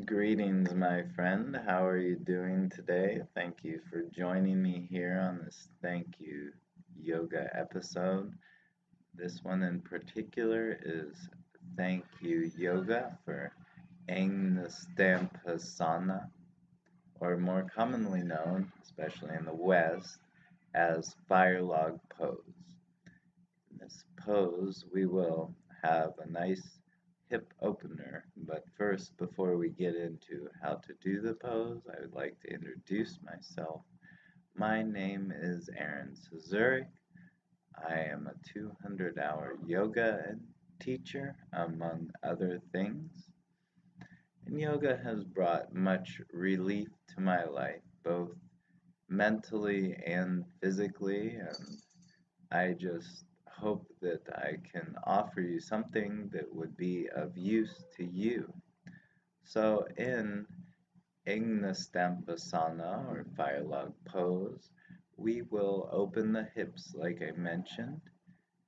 Greetings, my friend. How are you doing today? Thank you for joining me here on this Thank You Yoga episode. This one in particular is Thank You Yoga for Agnistambhasana, or more commonly known, especially in the West, as Fire Log Pose. In this pose, we will have a nice hip opener, but first, before we get into how to do the pose, I would like to introduce myself. My name is Aaron Suzurik. I am a 200-hour yoga teacher, among other things. And yoga has brought much relief to my life, both mentally and physically, and I just hope that I can offer you something that would be of use to you. So in Agnistambhasana, or fire log pose, we will open the hips like I mentioned.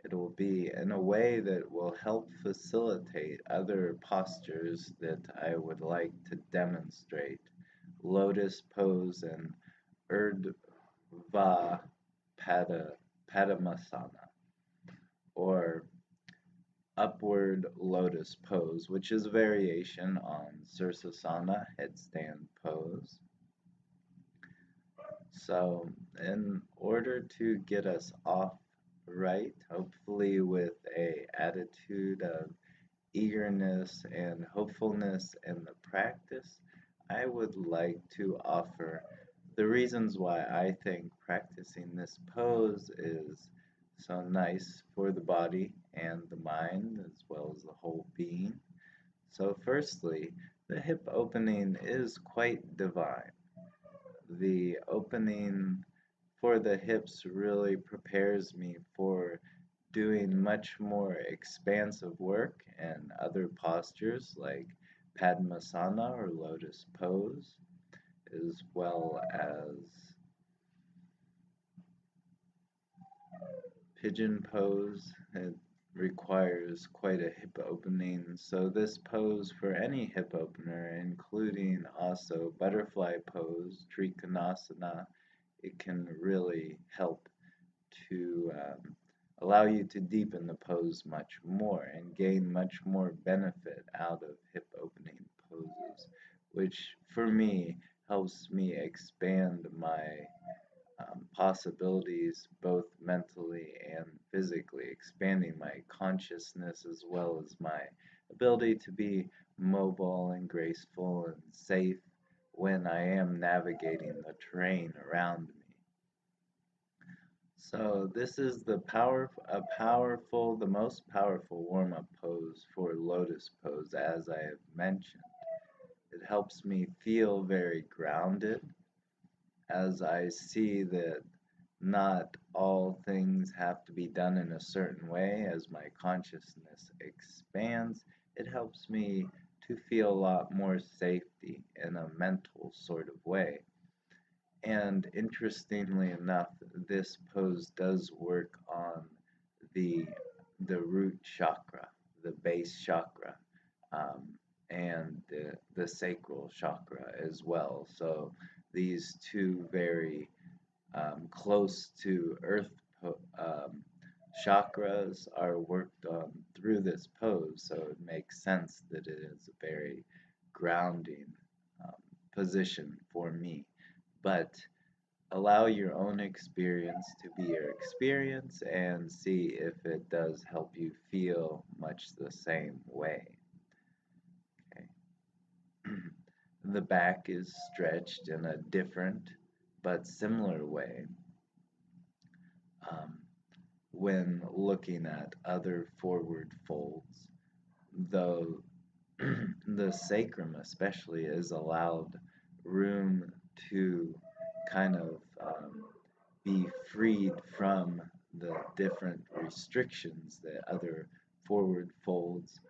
It will be in a way that will help facilitate other postures that I would like to demonstrate. Lotus Pose and Urdhva Padmasana, or upward lotus pose, which is a variation on Sirsasana, headstand pose. So, in order to get us off right, hopefully with a attitude of eagerness and hopefulness in the practice, I would like to offer the reasons why I think practicing this pose is so nice for the body and the mind, as well as the whole being. So, firstly, the hip opening is quite divine. The opening for the hips really prepares me for doing much more expansive work and other postures like Padmasana or Lotus Pose, as well as Pigeon Pose. It requires quite a hip opening, so this pose for any hip opener, including also Butterfly Pose, Trikonasana, it can really help to allow you to deepen the pose much more and gain much more benefit out of hip opening poses, which for me helps me expand my possibilities both mentally and physically, expanding my consciousness as well as my ability to be mobile and graceful and safe when I am navigating the terrain around me. So this is the most powerful warm-up pose for Lotus Pose, as I have mentioned. It helps me feel very grounded, as I see that not all things have to be done in a certain way. As my consciousness expands, it helps me to feel a lot more safety in a mental sort of way. And interestingly enough, this pose does work on the root chakra, the base chakra, and the sacral chakra as well. So these two very close to earth chakras are worked on through this pose, so it makes sense that it is a very grounding position for me. But allow your own experience to be your experience and see if it does help you feel much the same way. Okay. The back is stretched in a different but similar way um, when looking at other forward folds, though the sacrum especially is allowed room to kind of be freed from the different restrictions that other forward folds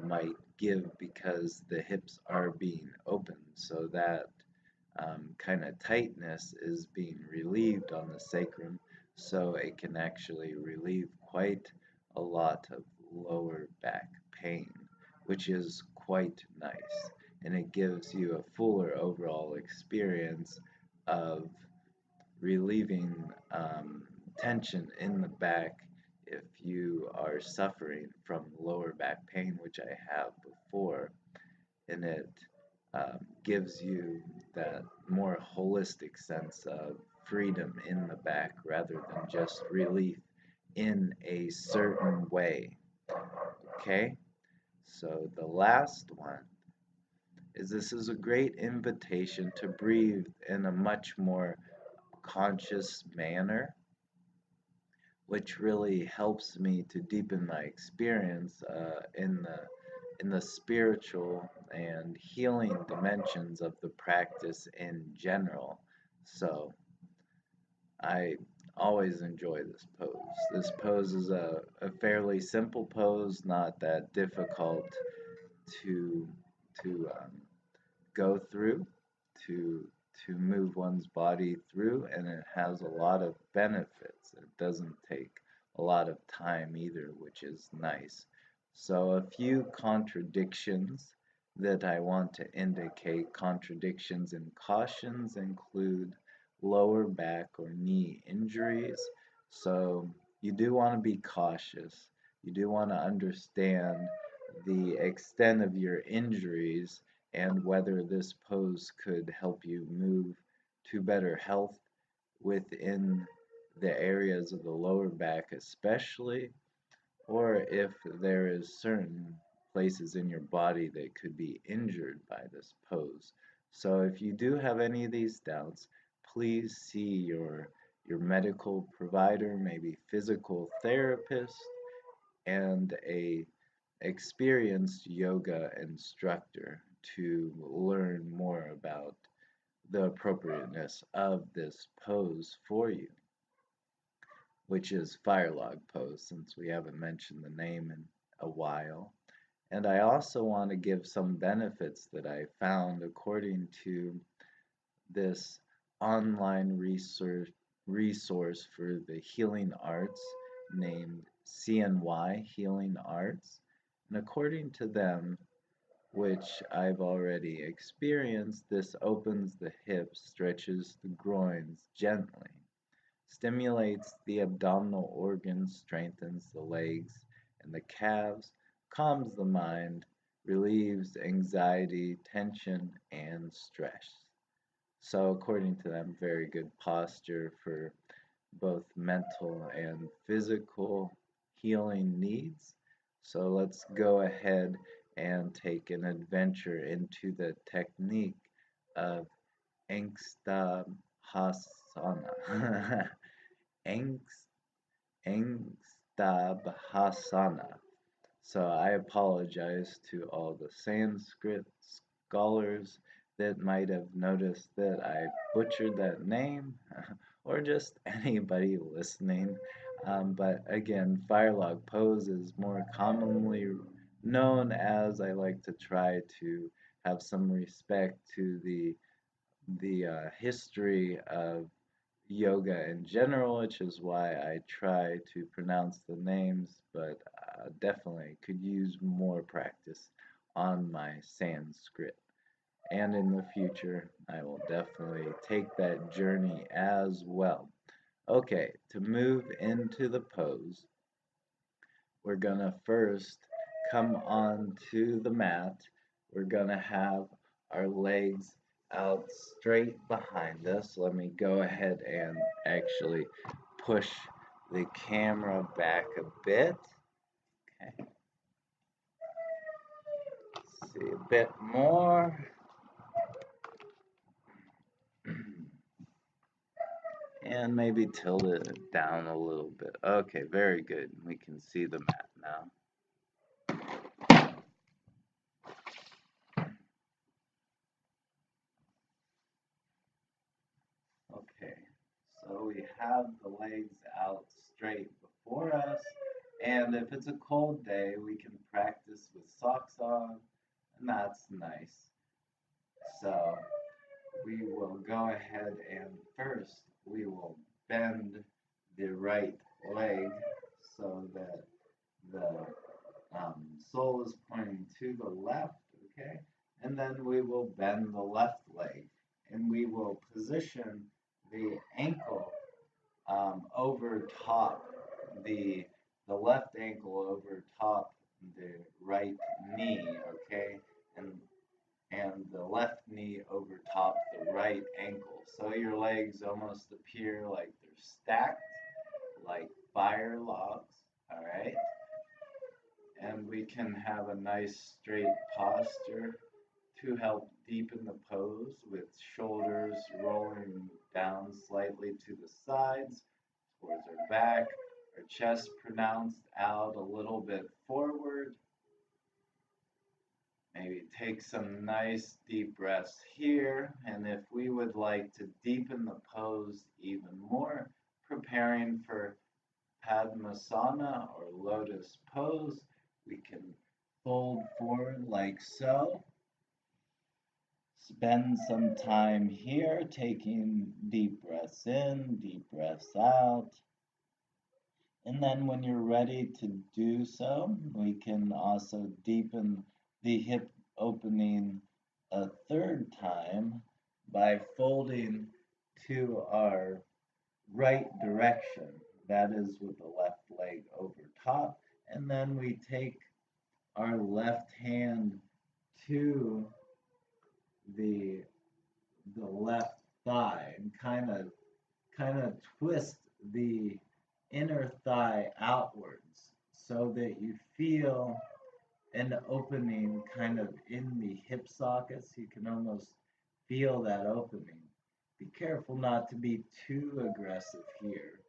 might give, because the hips are being opened, so that kind of tightness is being relieved on the sacrum, so it can actually relieve quite a lot of lower back pain, which is quite nice. and it gives you a fuller overall experience of relieving tension in the back if you are suffering from lower back pain, which I have before, and it gives you that more holistic sense of freedom in the back rather than just relief in a certain way. Okay? So the last one is this is a great invitation to breathe in a much more conscious manner, which really helps me to deepen my experience in the spiritual and healing dimensions of the practice in general. So I always enjoy this pose. This pose is a fairly simple pose, not that difficult to go through, to to move one's body through, and it has a lot of benefits. It doesn't take a lot of time either, which is nice. So a few contradictions that I want to indicate. Contradictions and cautions include lower back or knee injuries. So you do want to be cautious. You do want to understand the extent of your injuries and whether this pose could help you move to better health within the areas of the lower back especially, or if there is certain places in your body that could be injured by this pose. So if you do have any of these doubts, please see your medical provider, maybe physical therapist, and a experienced yoga instructor to learn more about the appropriateness of this pose for you, which is fire log pose, since we haven't mentioned the name in a while. And I also want to give some benefits that I found according to this online resource for the healing arts named CNY Healing Arts. And according to them, which I've already experienced, this opens the hips, stretches the groins gently, stimulates the abdominal organs, strengthens the legs and the calves, calms the mind, relieves anxiety, tension, and stress. So, according to them, very good posture for both mental and physical healing needs. So let's go ahead and take an adventure into the technique of Angstabhasana. Angst, Angstabhasana. So I apologize to all the Sanskrit scholars that might have noticed that I butchered that name, or just anybody listening. But again, Firelog Pose is more commonly known as. I like to try to have some respect to the history of yoga in general, which is why I try to pronounce the names, but definitely could use more practice on my Sanskrit. And in the future, I will definitely take that journey as well. Okay, to move into the pose, we're gonna first come onto the mat. We're gonna have our legs out straight behind us. Let me go ahead and actually push the camera back a bit. Okay. See a bit more. And maybe tilt it down a little bit. Okay, very good. We can see the mat now. Okay, so we have the legs out straight before us, and if it's a cold day, we can practice with socks on, and that's nice. So we will go ahead and first we will bend the right leg so that the sole is pointing to the left, okay? And then we will bend the left leg, and we will position the ankle over top the left ankle over top the right knee, okay, and the left knee over top the right ankle. So your legs almost appear like they're stacked, like fire logs, all right? And we can have a nice straight posture to help deepen the pose with shoulders rolling down slightly to the sides towards our back, our chest pronounced out a little bit forward. Maybe take some nice deep breaths here. And if we would like to deepen the pose even more, preparing for Padmasana or Lotus Pose, we can fold forward like so. Spend some time here, taking deep breaths in, deep breaths out. And then when you're ready to do so, we can also deepen the hip opening a third time by folding to our right direction. That is with the left leg over top. And then we take our left hand to the left thigh and kind of twist the inner thigh outwards so that you feel an opening kind of in the hip sockets. You can almost feel that opening. Be careful not to be too aggressive here.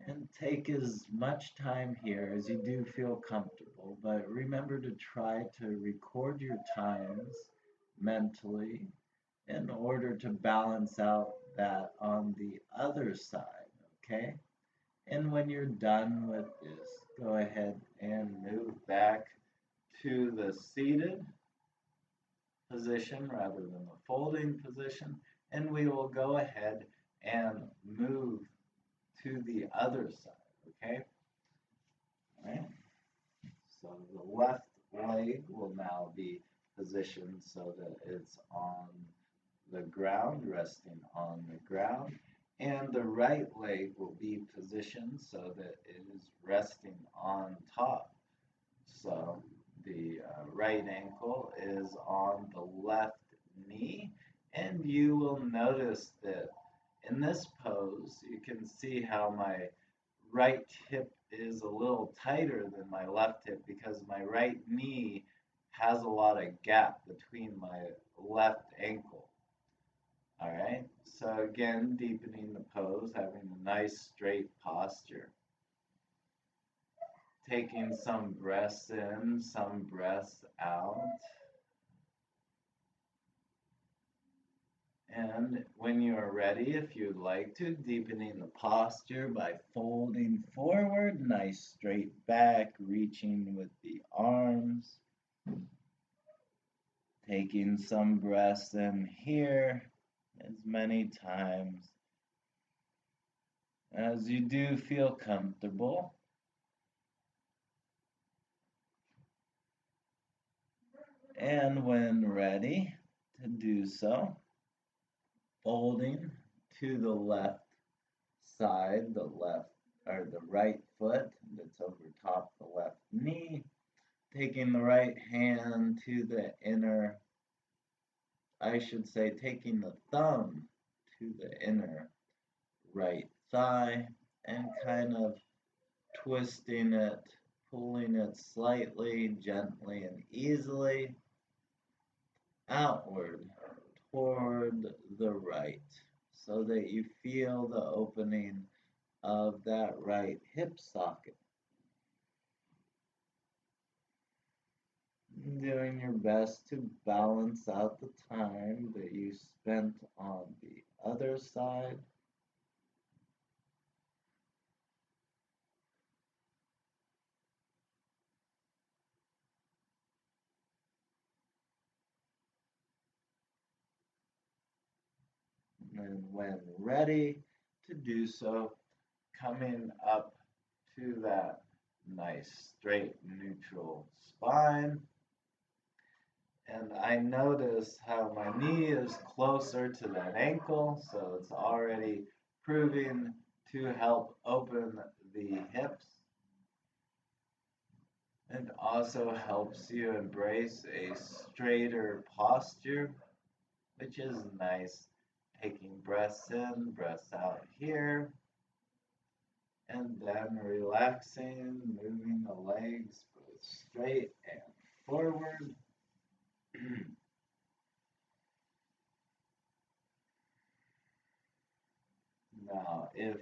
And take as much time here as you do feel comfortable, but remember to try to record your times mentally in order to balance out that on the other side, okay? And when you're done with this, go ahead and move back to the seated position rather than the folding position, and we will go ahead and move to the other side, okay? All right. So the left leg will now be positioned so that it's on the ground, resting on the ground, and the right leg will be positioned so that it is resting on top. So the right ankle is on the left knee, and you will notice that in this pose, you can see how my right hip is a little tighter than my left hip because my right knee has a lot of gap between my left ankle. All right, so again, deepening the pose, having a nice straight posture. Taking some breaths in, some breaths out. And when you are ready, if you'd like to, deepening the posture by folding forward, nice straight back, reaching with the arms. Taking some breaths in here as many times as you do feel comfortable. And when ready to do so, folding to the left side, the right foot that's over top the left knee, taking the right hand to the inner, taking the thumb to the inner right thigh and kind of twisting it, pulling it slightly, gently, and easily outward toward the right so that you feel the opening of that right hip socket. Doing your best to balance out the time that you spent on the other side. And when ready to do so, coming up to that nice straight neutral spine. And I notice how my knee is closer to that ankle, so it's already proving to help open the hips. It also helps you embrace a straighter posture, which is nice. Taking breaths in, breaths out here, and then relaxing, moving the legs both straight and forward. Now, if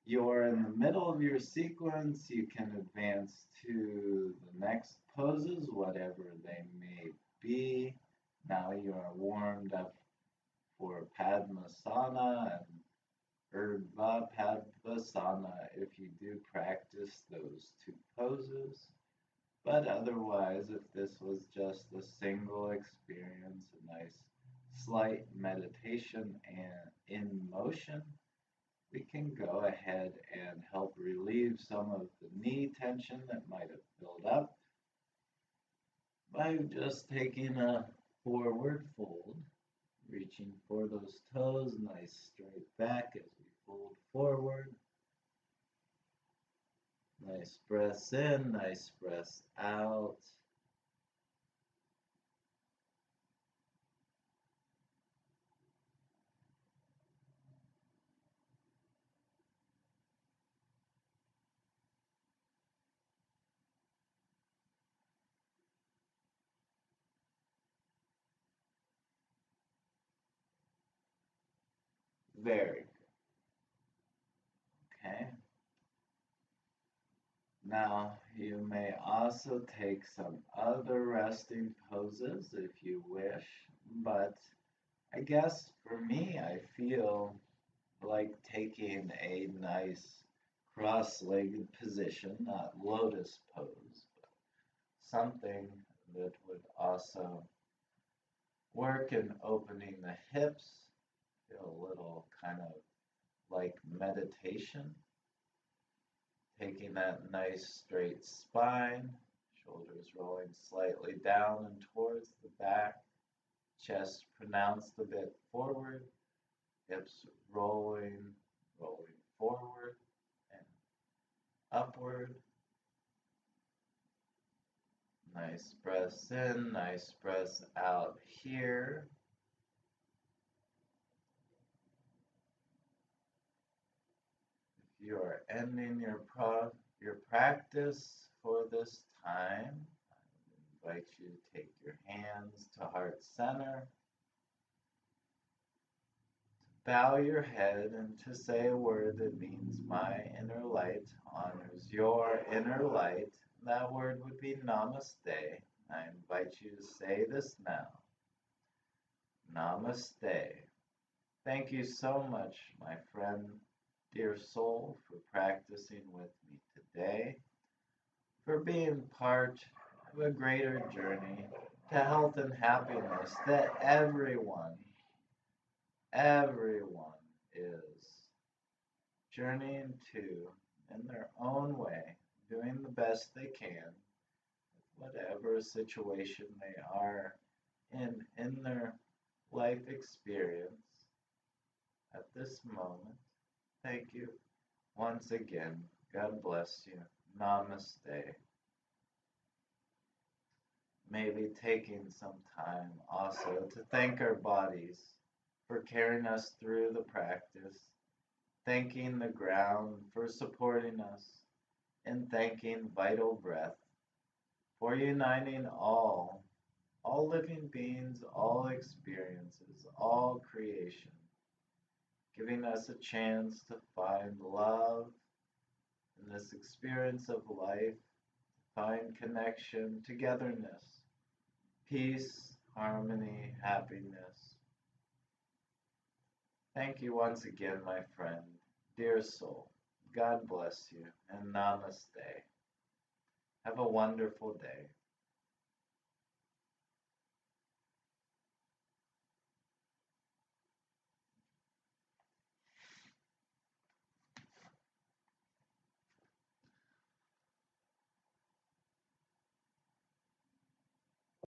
you're in the middle of your sequence, you can advance to the next poses, whatever they may be. Now you are warmed up for Padmasana and Urdhva Padmasana if you do practice those two poses. But otherwise, if this was just a single experience, a nice slight meditation and in motion, we can go ahead and help relieve some of the knee tension that might have built up by just taking a forward fold, reaching for those toes, nice straight back as we fold forward. Nice breaths in, nice breaths out. Very good. Okay. Now, you may also take some other resting poses if you wish, but I guess for me, I feel like taking a nice cross-legged position, not lotus pose, but something that would also work in opening the hips, feel a little kind of like meditation, taking that nice straight spine, shoulders rolling slightly down and towards the back, chest pronounced a bit forward, hips rolling, rolling forward and upward. Nice breaths in, nice breaths out here. If you are ending your practice for this time, I invite you to take your hands to heart center, bow your head, and to say a word that means my inner light honors your inner light. That word would be Namaste. I invite you to say this now. Namaste. Thank you so much, my friend, dear soul, for practicing with me today, for being part of a greater journey to health and happiness that everyone is journeying to in their own way, doing the best they can, whatever situation they are in their life experience at this moment. Thank you once again. God bless you. Namaste. Maybe taking some time also to thank our bodies for carrying us through the practice, thanking the ground for supporting us, and thanking Vital Breath for uniting all living beings, all experiences, all creation, giving us a chance to find love in this experience of life, find connection, togetherness, peace, harmony, happiness. Thank you once again, my friend, dear soul. God bless you, and namaste. Have a wonderful day.